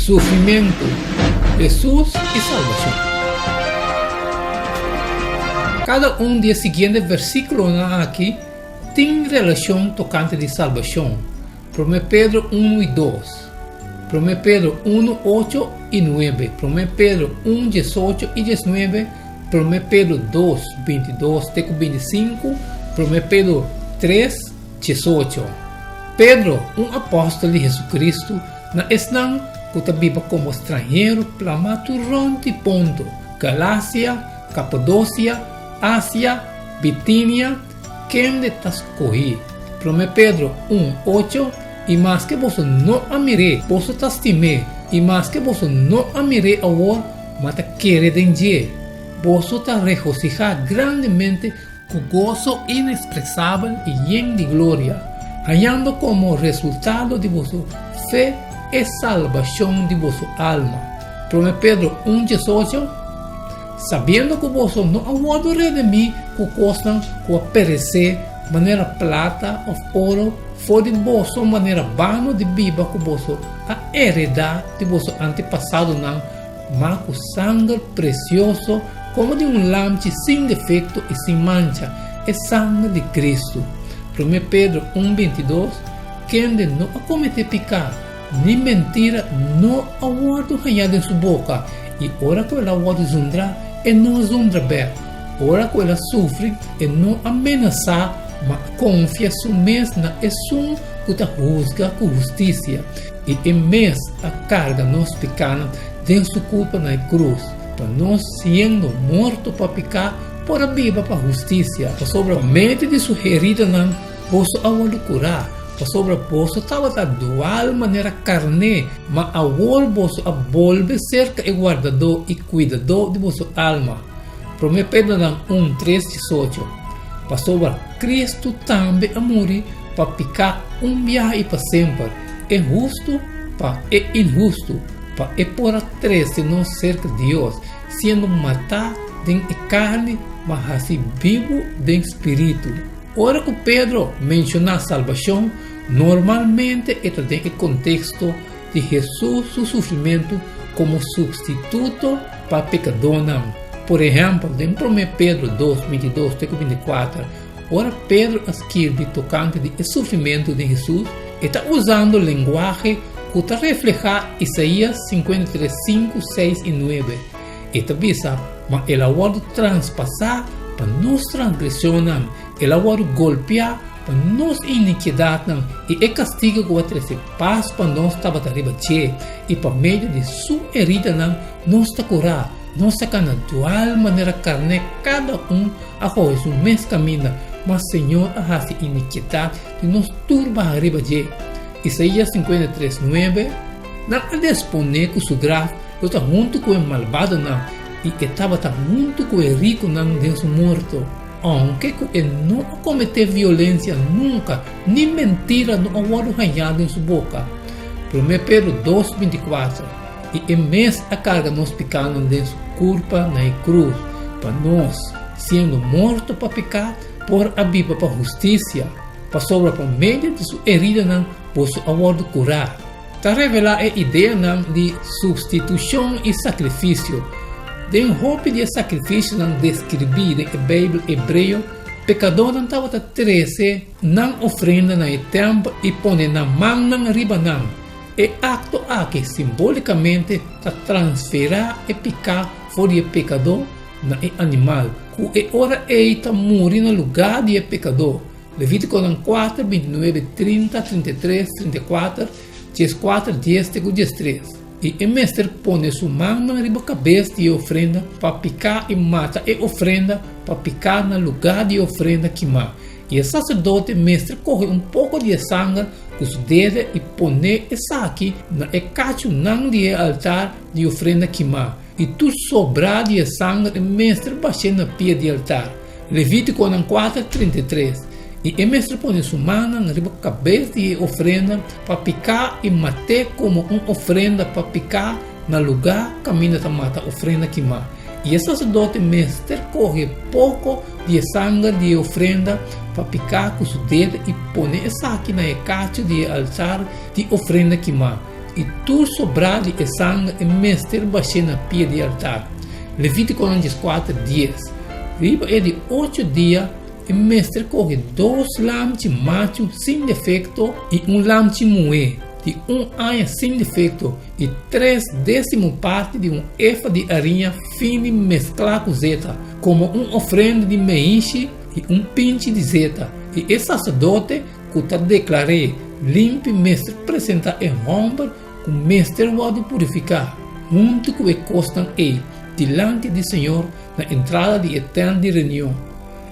sufrimiento, Jesús y salvación. Cada un de los siguientes versículos aquí tiene relación tocante de salvación. 1 Pedro 1 y 2. 1 Pedro 1, 8 y 9. 1 Pedro 1, 18 y 19. 1 Pedro 2, 22 y 25. 1 Pedro 3, 18. Pedro, un apóstolo de Jesucristo, na esnan que vive como estrangeiro pela turante ponto, Galácia, Capadócia, Ásia, Bitínia, quem de tascoí. 1 Pedro 1, 8. E mais que você não amire, você tastimé. E mais que você não amire agora, mas querer dengue. Você tá regocijar grandemente com gozo inexpresável e lleno de glória, hallando como resultado de vossa fé e salvação de vossa alma. 1 Pedro 1, 18. Sabendo que você não aguarda de mim, que costam com perecer, maneira plata ou ouro, for de vosso maneira vano de viva que você a heredar de vosso antepassado não, mas com sangue precioso, como de lampe sem defeito e sem mancha, é sangue de Cristo. 1 Pedro 1, 22. Quem de não cometer pecado, nem mentira, não aguarda ranhado em sua boca, e ora que ela aguarda zundra, e não zundra bem. Ora que ela sofre, e não ameaça, mas confia somente na esum que te juzga com justiça, e em mês a carga nos pecados, de sua culpa na cruz, para nós sendo morto para pecar, para viva para justiça, para sobre a mente de sua herida não, posso aguardar curar, para sobre a posso estava da dual maneira carne, mas agora posso a volver cerca e guardador e cuidador de vossa alma. 1 Pedro 1, 3, 18. Para sobre Cristo também a morrer, para picar viagem para sempre. É justo, para é injusto, para é por atrás de não cerca de Deus, sendo matado em carne, mas assim vivo em espírito. Ora que Pedro menciona a salvação, normalmente está em contexto de Jesus, seu sofrimento, como substituto para pecador não. Por exemplo, em 1 Pedro 2, 22 e 24, ora Pedro escreve tocante de sofrimento de Jesus, está usando linguagem que está refleja Isaías 53, 5, 6 e 9. Está visa, mas ele agora transpassar para nos transgressões, ele agora golpear para nos iniquidades, e é castigo que vai trazer paz para nós estava arriba e para meio de sua herida nos está curar. Nós sacamos de dual maneira carne, cada arroz o mesmo caminho, mas Senhor a raça iniquidade e nos turba arriba de Isaías 53, 9. Não a disponer com o grave, eu estava junto com o malvado não, e estava junto com o rico não, Deus morto. Aunque ele não cometeu violência nunca, nem mentira não aguardo ranhado em sua boca. 1 Pedro 2, 24. E em mês a carga nos pecando de sua culpa na cruz, para nós, sendo morto para pecar, por a viva para justiça, para sobre para meio de sua herida não, posso agora curar. Está revelar a ideia não de substituição e sacrifício. De roupa de sacrifício não descrevido na Bíblia hebreu, pecador não estava a 13, não ofrenda na tempo e põe na mão na riba não. É acto que simbolicamente está transferir e picar fora de pecador na animal, que é hora está morrer no lugar de pecador. Levítico 4, 29, 30, 33, 34, 14, 10 e 13. E o mestre põe sua mão na riba cabeça de ofrenda para picar e mata e ofrenda para picar no lugar de ofrenda queimar. E o sacerdote mestre corre pouco de sangue com os dedos e põe essa aqui na cacho não de altar de ofrenda queimar. E tudo sobrar de sangue o mestre baixa na pia de altar. Levítico 4, 33. E o mestre põe sua mão na riba cabeça de ofrenda para picar e matar como uma ofrenda para picar no lugar caminho da mata ofrenda queimar. E o sacerdote mestre corre pouco de sangue de ofrenda para picar com os dedos e põe essa aqui na cacho de altar de ofrenda queimar. e tur sobrado e sangue e mester baixei na pia de altar. Levítico 4:10. Riba é de 8 dias, e mestre corre 2 lamchi macho sem defeito e lamchi moé de 1 ano sem defeito e 3/10 parte de efa de arinha fina mesclar com zeta, como ofrenda de meixe e pinche de zeta. E esse sacerdote que está declarado limpo mestre apresenta em romper com mestre pode purificar, junto com o costam diante do Senhor na entrada de eterna de reunião.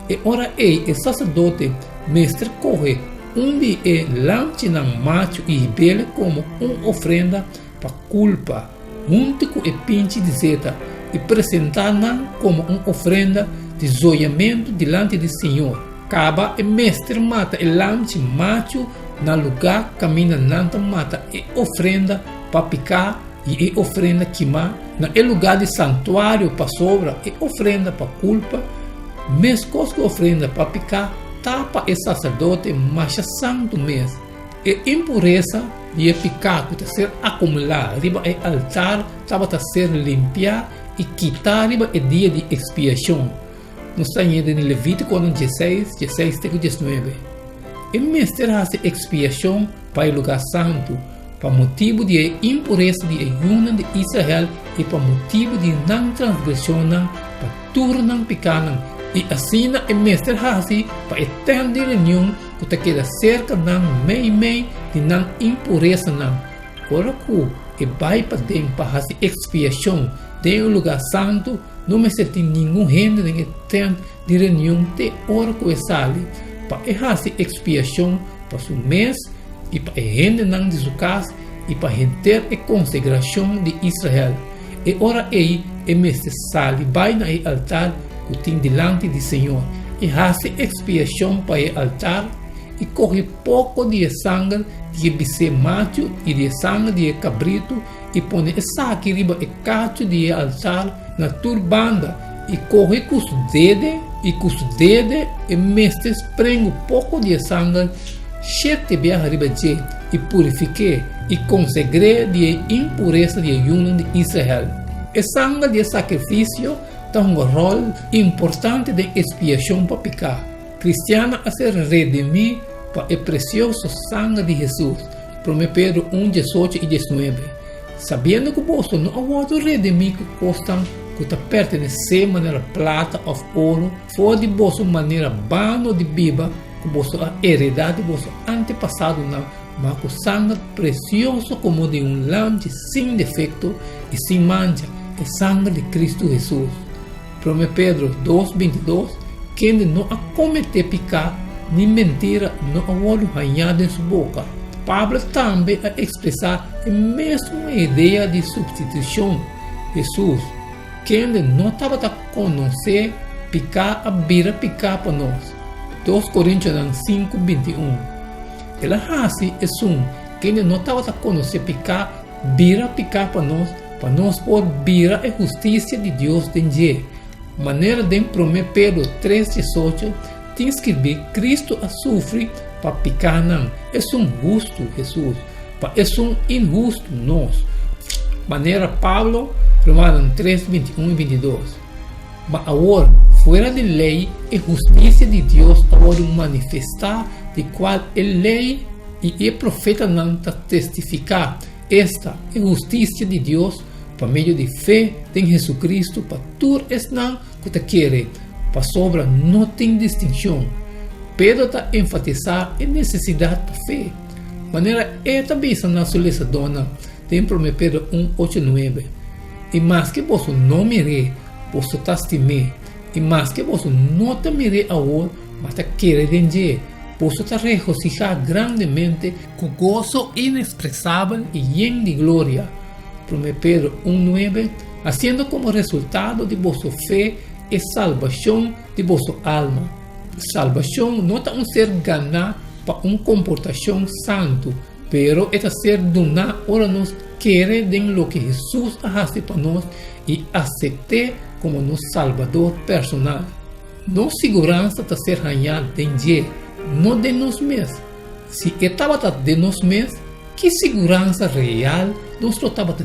E ora o sacerdote mestre corre onde lamche na macho e rebelde como ofrenda para culpa, junto com o pinche de zeta, e apresentar como ofrenda de zoiamento diante do Senhor. Caba e mestre mata o lamche macho na lugar caminha nanta mata e ofrenda para picar e ofrenda queimar na lugar de santuário para sobra e ofrenda para culpa, mesmo que ofrenda para picar tapa e sacerdote macha santo mês e impureza de picar que ser acumular riba e altar tava ser limpiar e quitar riba e dia de expiação. Nós estamos em Levítico 16:19. E mestre hace expiação para o lugar santo, para motivo de impureza de ayuno de Israel e para motivo de não transgressão, para turnar picar. E assim o mestre hace para eterna reunião que te queda cerca de meio de não impureza. Ora que vai para dentro para fazer expiação de um lugar santo, não me senti nenhum gente em eterna de reunião de hora que sale para fazer expiação para seu mês e para gente não de sua casa e para render a consagração de Israel. E ora mestre sale vai na altar que tem delante do Senhor e faz expiação para o altar e corre pouco de sangue de bezerro macho e de sangue de cabrito e põe o saque riba e cacho de altar na turbanda e corre com o dedo e mestre prende pouco de sangue 7 vezes riba de e purifique e consagre de impureza de ayuno de Israel. O sangue de sacrifício tem um rol importante de expiação para pecar. Cristiano a ser redimir para o precioso sangue de Jesus. 1 Pedro 1:18-19. Sabendo que você não pode redimir que costam que te pertenece maneira plata ou ouro, for de vossa maneira vana de biba, que você a heredade de vosso antepassado não, mas com sangue precioso como de lamche sem defeito e sem mancha, é sangue de Cristo Jesus. 1 Pedro 2:22, quem não acomete pecar, nem mentira, não pode arranhar em sua boca. Pablo também a expressar a mesma ideia de substituição. Jesus, quem não estava a conhecer, pecar, a vira pecar para nós. 2 Coríntios 5:21. Ela assim é quem não estava a conhecer, pecar, vira pecar para nós por vira a justiça de Deus em dia. Maneira de 1 Pedro 3:18 tem escrito Cristo a sofrer para pecar não. É justo Jesus, é injusto nós. Maneira Paulo, Romanos 3:21-22. Mas agora, fora de lei, a justiça de Deus agora manifestar de qual a lei e o profeta não testificar. Esta é a justiça de Deus por meio de fé em Jesus Cristo, para tudo não que te quer, para sobra não tem distinção. Pedro está enfatizar a necessidade de fé. Maneira também na sua dona, tem 1 Pedro 1:8-9. E mais que você não mire, você estimar. E mais que você não te mire agora, mas te quer entender. Você te regocijar grandemente com gozo inexpresável e lleno de glória. 1 Pedro 1:9, haciendo como resultado de vossa fé e salvação de vossa alma. Salvação não é ser ganar para comportação santo, pero é ser donar ora nos querer de lo que Jesus hace para nós e aceitar como nosso Salvador personal. Nossa segurança está ser ganhada de Deus, não de nós mesmos. Se estava de nós mesmos, que segurança real nós tratamos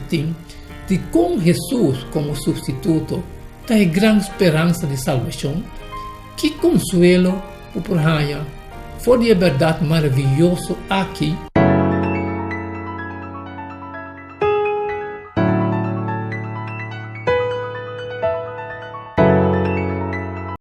de com Jesus como substituto, tem grande esperança de salvação, que consuelo por porranha, foi de verdade maravilhoso aqui